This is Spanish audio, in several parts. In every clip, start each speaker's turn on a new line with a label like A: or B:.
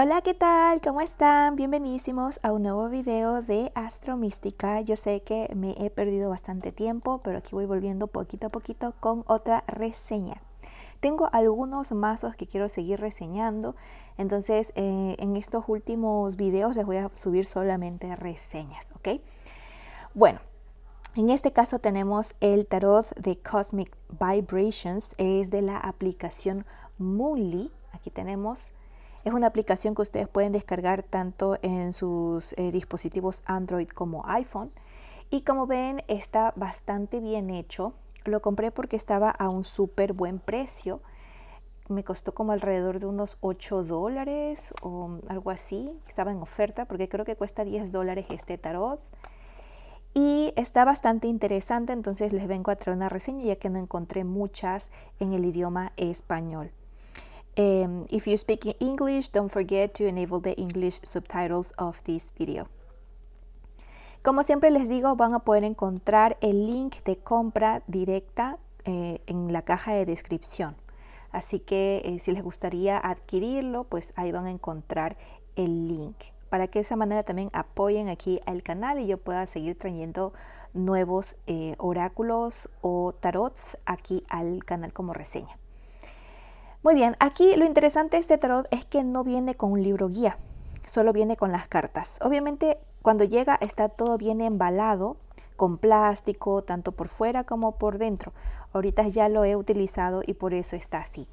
A: Hola, ¿qué tal? ¿Cómo están? Bienvenidísimos a un nuevo video de Astromística. Yo sé que me he perdido bastante tiempo, pero aquí voy volviendo poquito a poquito con otra reseña. Tengo algunos mazos que quiero seguir reseñando, entonces en estos últimos videos les voy a subir solamente reseñas, ¿ok? Bueno, en este caso tenemos el tarot de Cosmic Vibrations, es de la aplicación Moonly. Aquí tenemos, es una aplicación que ustedes pueden descargar tanto en sus dispositivos Android como iPhone. Y como ven, está bastante bien hecho. Lo compré porque estaba a un súper buen precio. Me costó como alrededor de unos $8 o algo así. Estaba en oferta porque creo que cuesta $10 este tarot. Y está bastante interesante, entonces les vengo a traer una reseña ya que no encontré muchas en el idioma español. If you speak English, don't forget to enable the English subtitles of this video. Como siempre les digo, van a poder encontrar el link de compra directa en la caja de descripción. Así que si les gustaría adquirirlo, pues ahí van a encontrar el link, para que de esa manera también apoyen aquí al canal y yo pueda seguir trayendo nuevos oráculos o tarots aquí al canal como reseña. Muy bien, aquí lo interesante de este tarot es que no viene con un libro guía, solo viene con las cartas. Obviamente cuando llega está todo bien embalado con plástico, tanto por fuera como por dentro. Ahorita ya lo he utilizado y por eso está así.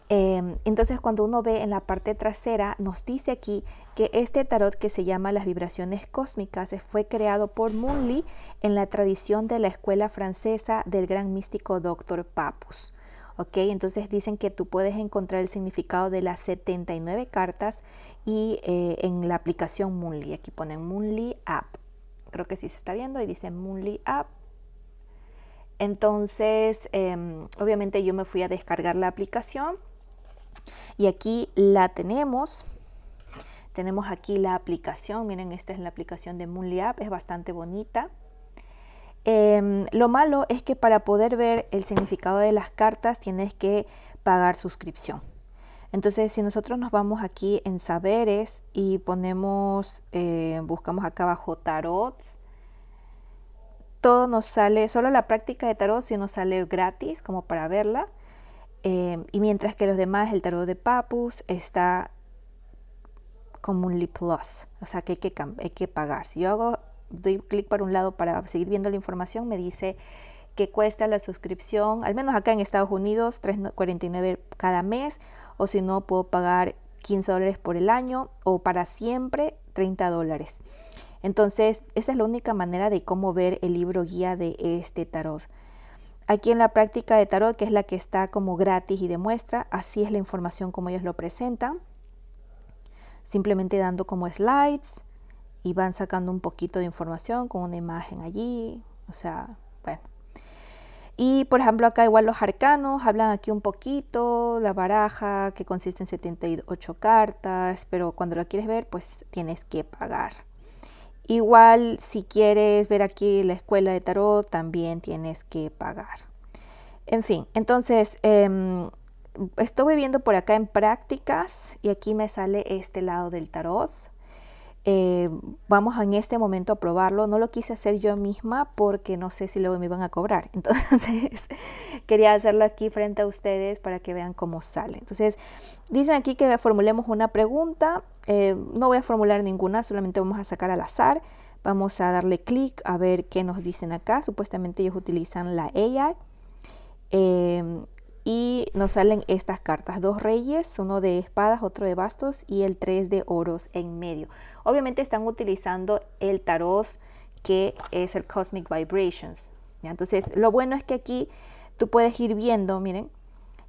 A: Entonces cuando uno ve en la parte trasera nos dice aquí que este tarot que se llama Las Vibraciones Cósmicas fue creado por Moonly en la tradición de la escuela francesa del gran místico Dr. Papus. ¿Ok? Entonces dicen que tú puedes encontrar el significado de las 79 cartas y en la aplicación Moonly. Aquí ponen Moonly App. Creo que sí se está viendo y dice Moonly App. Entonces, obviamente yo me fui a descargar la aplicación. Y aquí la tenemos. Tenemos aquí la aplicación. Miren, esta es la aplicación de Moonly App. Es bastante bonita. Lo malo es que para poder ver el significado de las cartas tienes que pagar suscripción. Entonces, si nosotros nos vamos aquí en saberes y ponemos, buscamos acá abajo tarots, todo nos sale, solo la práctica de tarot sí nos sale gratis como para verla. Y mientras que los demás, el tarot de Papus está con Moonly Plus, o sea que hay que pagar. Si yo doy clic para un lado para seguir viendo la información, me dice que cuesta la suscripción, al menos acá en Estados Unidos, $3.49 cada mes, o si no puedo pagar $15 por el año, o para siempre $30. Entonces esa es la única manera de cómo ver el libro guía de este tarot. Aquí en la práctica de tarot, que es la que está como gratis y de muestra, así es la información como ellos lo presentan. Simplemente dando como slides y van sacando un poquito de información con una imagen allí. O sea, bueno. Y por ejemplo acá igual los arcanos, hablan aquí un poquito, la baraja que consiste en 78 cartas, pero cuando lo quieres ver pues tienes que pagar. Igual si quieres ver aquí la escuela de tarot también tienes que pagar. En fin, entonces estuve viendo por acá en prácticas y aquí me sale este lado del tarot. Vamos en este momento a probarlo. No lo quise hacer yo misma porque no sé si luego me iban a cobrar. Entonces quería hacerlo aquí frente a ustedes para que vean cómo sale. Entonces dicen aquí que formulemos una pregunta. No voy a formular ninguna, solamente vamos a sacar al azar. Vamos a darle clic a ver qué nos dicen acá. Supuestamente ellos utilizan la AI. Y nos salen estas cartas, 2 reyes, uno de espadas, otro de bastos y el 3 de oros en medio. Obviamente están utilizando el tarot que es el Cosmic Vibrations, ¿ya? Entonces lo bueno es que aquí tú puedes ir viendo, miren,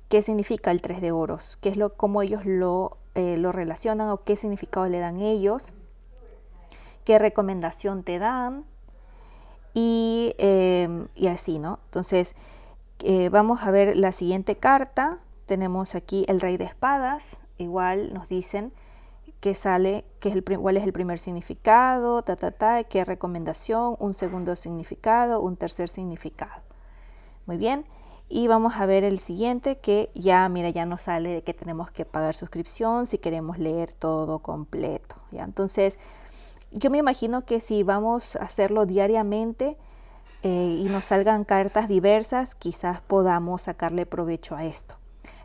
A: qué significa el 3 de oros, qué es cómo ellos lo relacionan o qué significado le dan ellos, qué recomendación te dan y así, ¿no? Entonces vamos a ver la siguiente carta. Tenemos aquí el rey de espadas. Igual nos dicen que sale, cuál es el primer significado, qué recomendación, un segundo significado, un tercer significado. Muy bien. Y vamos a ver el siguiente, que ya, mira, ya nos sale de que tenemos que pagar suscripción si queremos leer todo completo, ¿ya? Entonces, yo me imagino que si vamos a hacerlo diariamente y nos salgan cartas diversas, quizás podamos sacarle provecho a esto.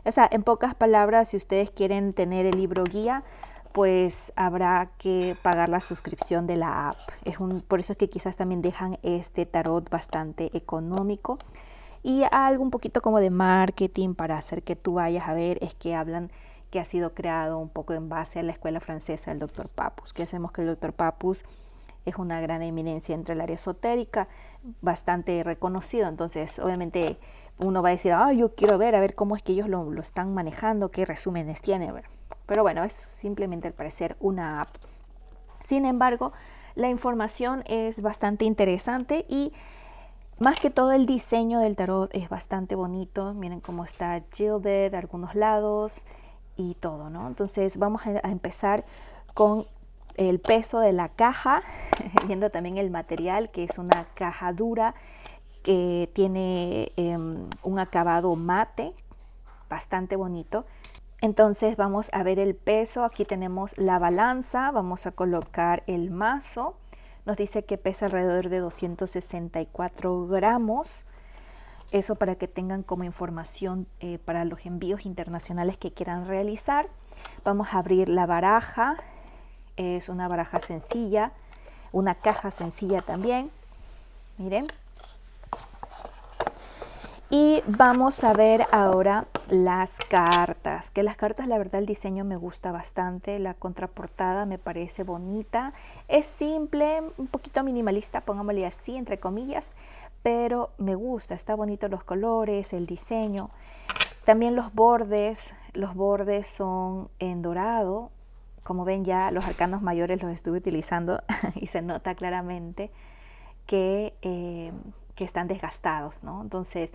A: O sea, en pocas palabras, si ustedes quieren tener el libro guía, pues habrá que pagar la suscripción de la app. Por eso es que quizás también dejan este tarot bastante económico. Y algo un poquito como de marketing para hacer que tú vayas a ver, es que hablan que ha sido creado un poco en base a la escuela francesa del Dr. Papus, que hacemos que el Dr. Papus es una gran eminencia entre el área esotérica, bastante reconocido. Entonces, obviamente, uno va a decir, yo quiero ver, a ver cómo es que ellos lo están manejando, qué resúmenes tiene. Pero bueno, es simplemente al parecer una app. Sin embargo, la información es bastante interesante y más que todo el diseño del tarot es bastante bonito. Miren cómo está gilded, algunos lados y todo, ¿no? Entonces vamos a empezar con el peso de la caja, viendo también el material, que es una caja dura que tiene un acabado mate, bastante bonito. Entonces vamos a ver el peso. Aquí tenemos la balanza, vamos a colocar el mazo. Nos dice que pesa alrededor de 264 gramos. Eso para que tengan como información para los envíos internacionales que quieran realizar. Vamos a abrir la baraja. Es una baraja sencilla, una caja sencilla también. Miren. Y vamos a ver ahora las cartas, que las cartas, la verdad, el diseño me gusta bastante. La contraportada me parece bonita, es simple, un poquito minimalista, pongámosle así, entre comillas, pero me gusta, está bonito los colores, el diseño. También los bordes son en dorado. Como ven, ya los arcanos mayores los estuve utilizando y se nota claramente que están desgastados, ¿no? Entonces,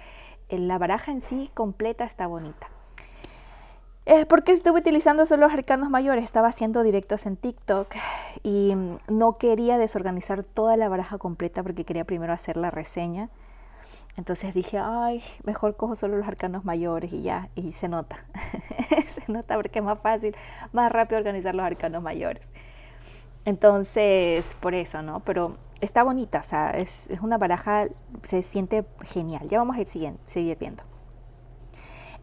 A: la baraja en sí completa está bonita. ¿Por qué estuve utilizando solo los arcanos mayores? Estaba haciendo directos en TikTok y no quería desorganizar toda la baraja completa porque quería primero hacer la reseña. Entonces dije, mejor cojo solo los arcanos mayores y ya, y se nota. Se nota porque es más fácil, más rápido organizar los arcanos mayores. Entonces, por eso, ¿no? Pero está bonita, o sea, es una baraja, se siente genial. Ya vamos a seguir viendo.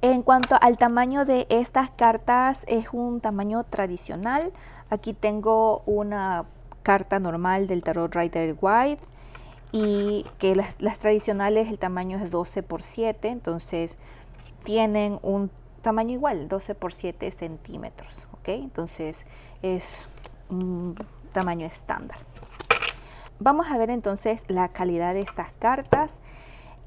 A: En cuanto al tamaño de estas cartas, es un tamaño tradicional. Aquí tengo una carta normal del tarot Rider Waite y que las tradicionales el tamaño es 12 por 7, entonces tienen un tamaño igual, 12 por 7 centímetros, ¿ok? Entonces es un tamaño estándar. Vamos a ver entonces la calidad de estas cartas.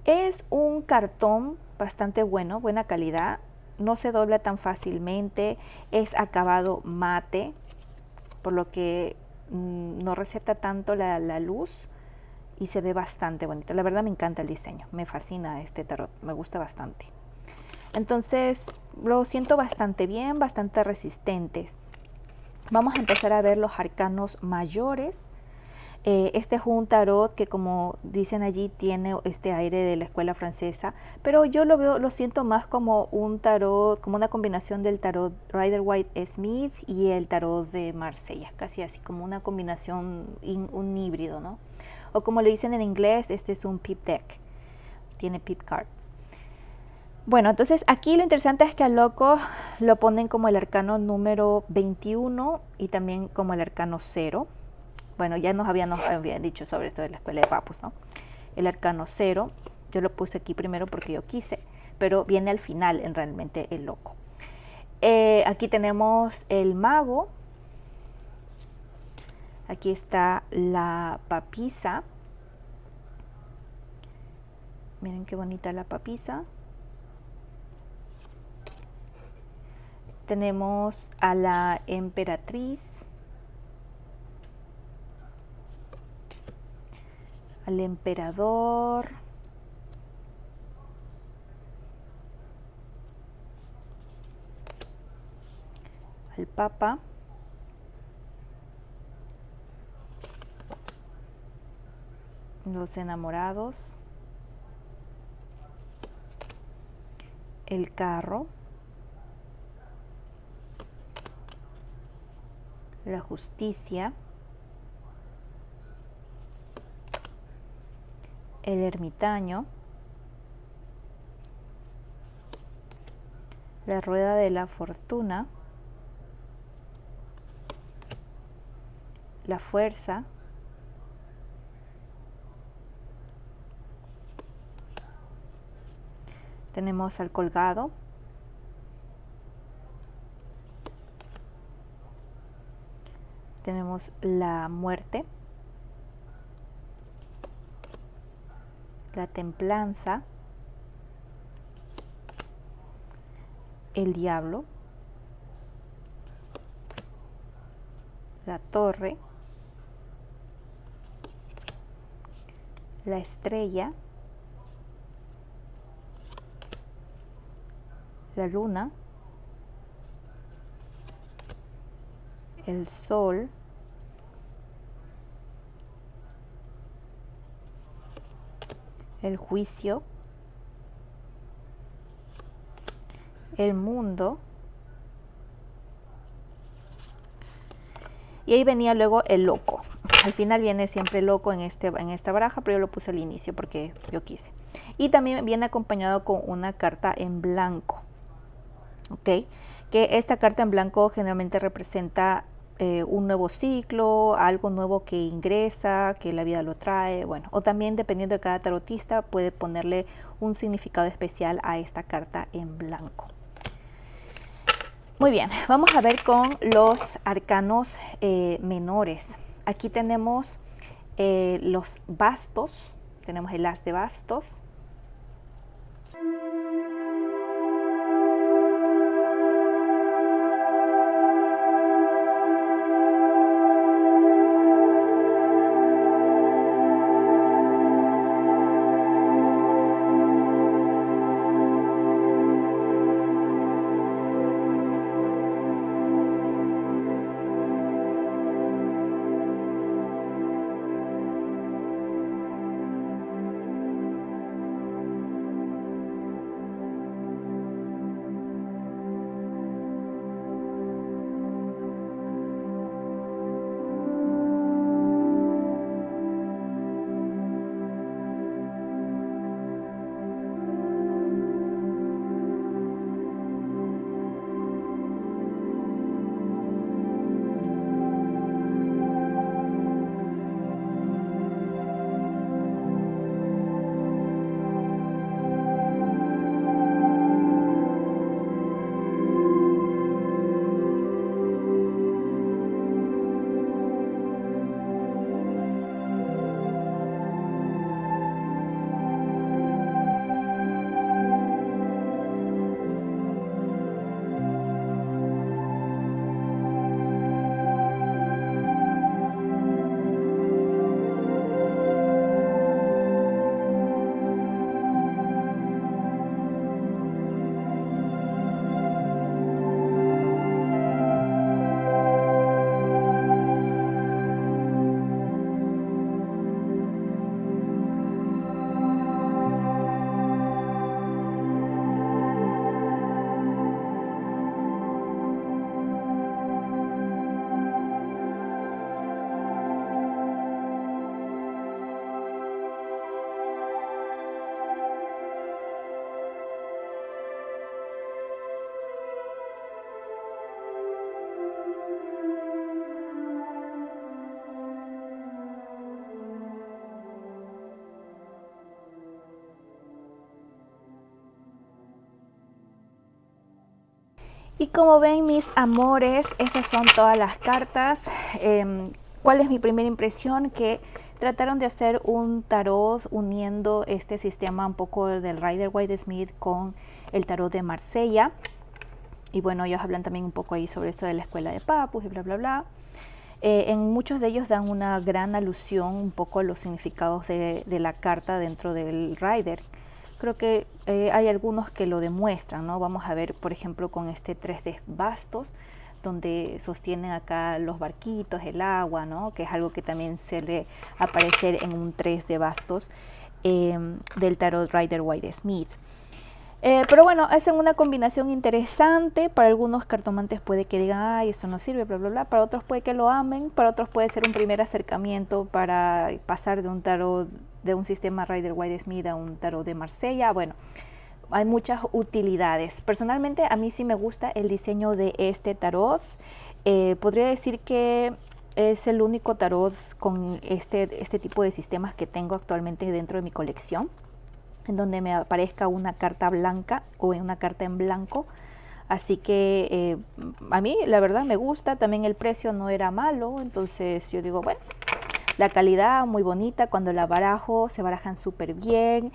A: Es un cartón bastante bueno, buena calidad, no se dobla tan fácilmente, es acabado mate, por lo que no recepta tanto la luz y se ve bastante bonito. La verdad me encanta el diseño, me fascina este tarot, me gusta bastante. Entonces lo siento bastante bien, bastante resistentes. Vamos a empezar a ver los arcanos mayores. Este es un tarot que, como dicen allí, tiene este aire de la escuela francesa, pero yo lo siento más como un tarot, como una combinación del tarot Rider Waite Smith y el tarot de Marsella, casi así como una combinación, un híbrido, ¿no? O como le dicen en inglés, este es un pip deck, tiene pip cards. Bueno, entonces aquí lo interesante es que al loco lo ponen como el arcano número 21 y también como el arcano 0. Bueno, ya nos habían dicho sobre esto de la escuela de Papus, ¿no? El arcano 0, yo lo puse aquí primero porque yo quise, pero viene al final en realmente el loco. Aquí tenemos el mago. Aquí está la papisa. Miren qué bonita la papisa. Tenemos a la emperatriz. Al emperador, al papa, los enamorados, el carro, la justicia, el ermitaño, la rueda de la fortuna, la fuerza, tenemos al colgado, tenemos la muerte, la templanza, el diablo, la torre, la estrella, la luna, el sol, el juicio, el mundo, y ahí venía luego el loco. Al final viene siempre el loco en esta baraja, pero yo lo puse al inicio porque yo quise. Y también viene acompañado con una carta en blanco, ¿ok? Que esta carta en blanco generalmente representa un nuevo ciclo, algo nuevo que ingresa, que la vida lo trae, bueno, o también dependiendo de cada tarotista puede ponerle un significado especial a esta carta en blanco. Muy bien, vamos a ver con los arcanos menores. Aquí tenemos los bastos, tenemos el as de bastos, y como ven, mis amores, esas son todas las cartas. ¿Cuál es mi primera impresión? Que trataron de hacer un tarot uniendo este sistema un poco del Rider-Waite-Smith con el tarot de Marsella. Y bueno, ellos hablan también un poco ahí sobre esto de la escuela de Papus y bla, bla, bla. En muchos de ellos dan una gran alusión un poco a los significados de la carta dentro del Rider. Creo que hay algunos que lo demuestran, ¿no? Vamos a ver, por ejemplo, con este 3 de bastos, donde sostienen acá los barquitos, el agua, ¿no? Que es algo que también suele aparecer en un 3 de bastos del tarot Rider-Waite-Smith. Pero bueno, hacen una combinación interesante. Para algunos cartomantes puede que digan, ay, eso no sirve, bla, bla, bla. Para otros puede que lo amen. Para otros puede ser un primer acercamiento para pasar de un tarot, de un sistema Rider-Waite-Smith a un tarot de Marsella. Bueno, hay muchas utilidades. Personalmente a mí sí me gusta el diseño de este tarot. Podría decir que es el único tarot con este tipo de sistemas que tengo actualmente dentro de mi colección, en donde me aparezca una carta blanca o una carta en blanco. Así que a mí la verdad me gusta. También el precio no era malo, entonces yo digo, bueno, la calidad muy bonita. Cuando la barajo se barajan súper bien.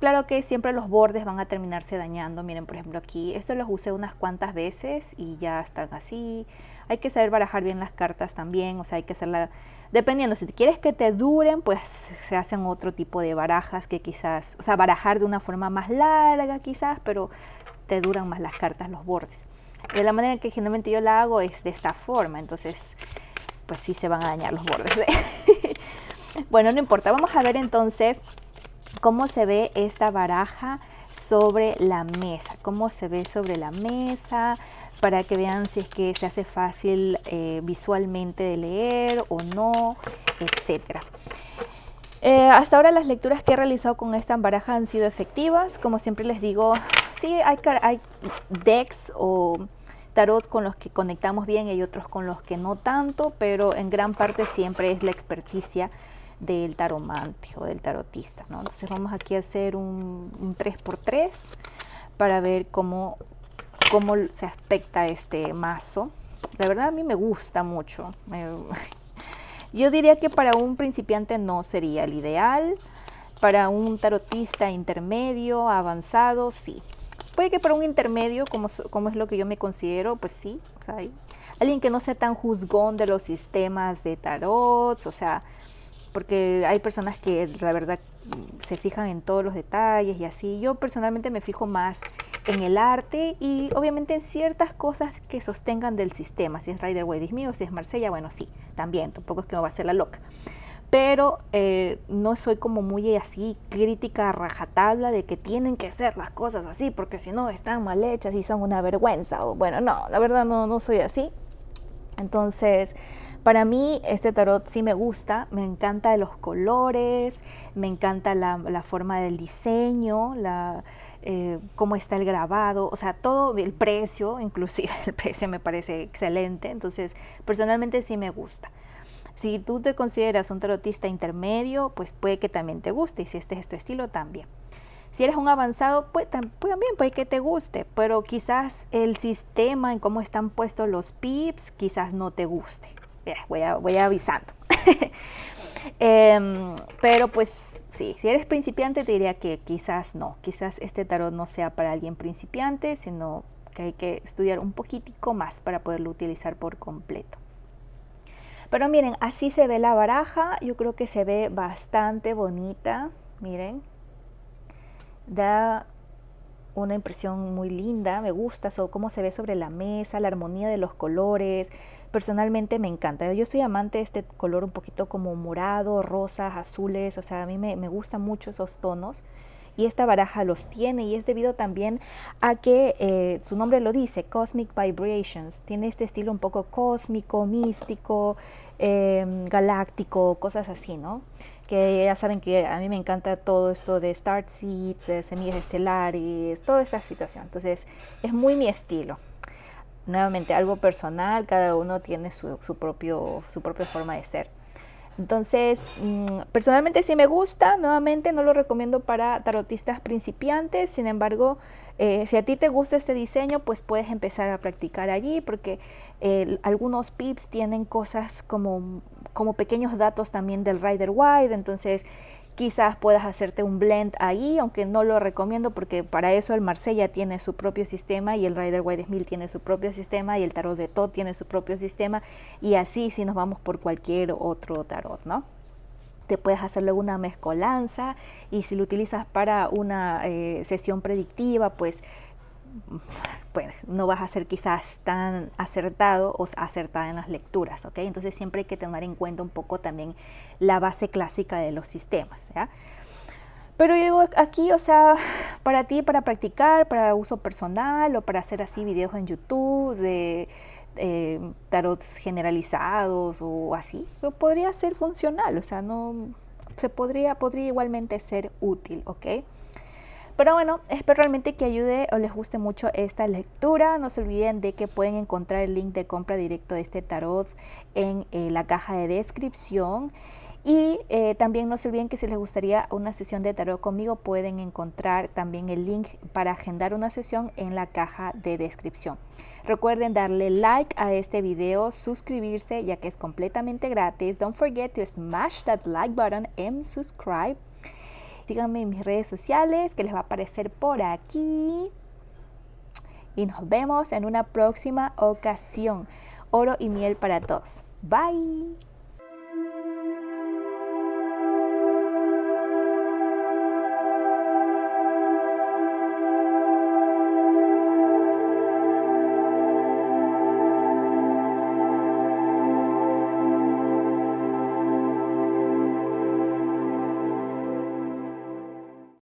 A: Claro que siempre los bordes van a terminarse dañando. Miren, por ejemplo aquí, estos los usé unas cuantas veces y ya están así. Hay que saber barajar bien las cartas también, o sea, hay que hacerla, dependiendo, si quieres que te duren, pues se hacen otro tipo de barajas que quizás, o sea, barajar de una forma más larga quizás, pero te duran más las cartas, los bordes. De la manera que generalmente yo la hago es de esta forma, entonces pues sí se van a dañar los bordes. Bueno, no importa, vamos a ver entonces cómo se ve esta baraja sobre la mesa, cómo se ve sobre la mesa, para que vean si es que se hace fácil visualmente de leer o no, etcétera. Hasta ahora las lecturas que he realizado con esta baraja han sido efectivas. Como siempre les digo, sí hay decks o tarots con los que conectamos bien y hay otros con los que no tanto, pero en gran parte siempre es la experticia del taromante o del tarotista, ¿no? Entonces vamos aquí a hacer un 3x3 para ver cómo se aspecta este mazo. La verdad a mí me gusta mucho. Yo diría que para un principiante no sería el ideal. Para un tarotista intermedio, avanzado, sí. Puede que para un intermedio, como es lo que yo me considero, pues sí. O sea, alguien que no sea tan juzgón de los sistemas de tarots, o sea, porque hay personas que la verdad se fijan en todos los detalles y así. Yo personalmente me fijo más en el arte y obviamente en ciertas cosas que sostengan del sistema. Si es Rider-Waite-Smith o si es Marsella, bueno, sí, también, tampoco es que me va a hacer la loca. Pero no soy como muy así crítica a rajatabla de que tienen que ser las cosas así porque si no están mal hechas y son una vergüenza. O bueno, no, la verdad no soy así. Entonces, para mí este tarot sí me gusta, me encanta los colores, me encanta la forma del diseño, cómo está el grabado, o sea, todo, el precio, inclusive el precio me parece excelente. Entonces, personalmente sí me gusta. Si tú te consideras un tarotista intermedio, pues puede que también te guste, y si este es tu estilo, también. Si eres un avanzado, pues también puede que te guste, pero quizás el sistema en cómo están puestos los pips, quizás no te guste. Voy avisando. Pero pues sí, si eres principiante te diría que quizás no. Quizás este tarot no sea para alguien principiante, sino que hay que estudiar un poquitico más para poderlo utilizar por completo. Pero miren, así se ve la baraja. Yo creo que se ve bastante bonita. Miren. Da una impresión muy linda, me gusta cómo se ve sobre la mesa, la armonía de los colores. Personalmente me encanta. Yo soy amante de este color un poquito como morado, rosas, azules, o sea, a mí me gustan mucho esos tonos. Y esta baraja los tiene, y es debido también a que su nombre lo dice, Cosmic Vibrations. Tiene este estilo un poco cósmico, místico, galáctico, cosas así, ¿no? Que ya saben que a mí me encanta todo esto de Star Seeds, de semillas estelares, toda esta situación. Entonces es muy mi estilo. Nuevamente, algo personal, cada uno tiene su propia forma de ser. Entonces, personalmente sí me gusta. Nuevamente no lo recomiendo para tarotistas principiantes. Sin embargo, si a ti te gusta este diseño, pues puedes empezar a practicar allí, porque algunos pips tienen cosas como pequeños datos también del Rider-Waite. Entonces quizás puedas hacerte un blend ahí, aunque no lo recomiendo, porque para eso el Marsella tiene su propio sistema y el Rider-Waite-Smith tiene su propio sistema y el tarot de Thoth tiene su propio sistema, y así si nos vamos por cualquier otro tarot, ¿no? Te puedes hacer luego una mezcolanza, y si lo utilizas para una sesión predictiva, pues no vas a ser quizás tan acertado o acertada en las lecturas, ¿ok? Entonces siempre hay que tener en cuenta un poco también la base clásica de los sistemas, ¿ya? Pero yo digo aquí, o sea, para ti, para practicar, para uso personal o para hacer así videos en YouTube de tarots generalizados o así, podría ser funcional, o sea, no podría igualmente ser útil, ¿ok? Pero bueno, espero realmente que ayude o les guste mucho esta lectura. No se olviden de que pueden encontrar el link de compra directo de este tarot en la caja de descripción. Y también no se olviden que si les gustaría una sesión de tarot conmigo, pueden encontrar también el link para agendar una sesión en la caja de descripción. Recuerden darle like a este video, suscribirse ya que es completamente gratis. Don't forget to smash that like button and subscribe. Síganme en mis redes sociales que les va a aparecer por aquí. Y nos vemos en una próxima ocasión. Oro y miel para todos. Bye.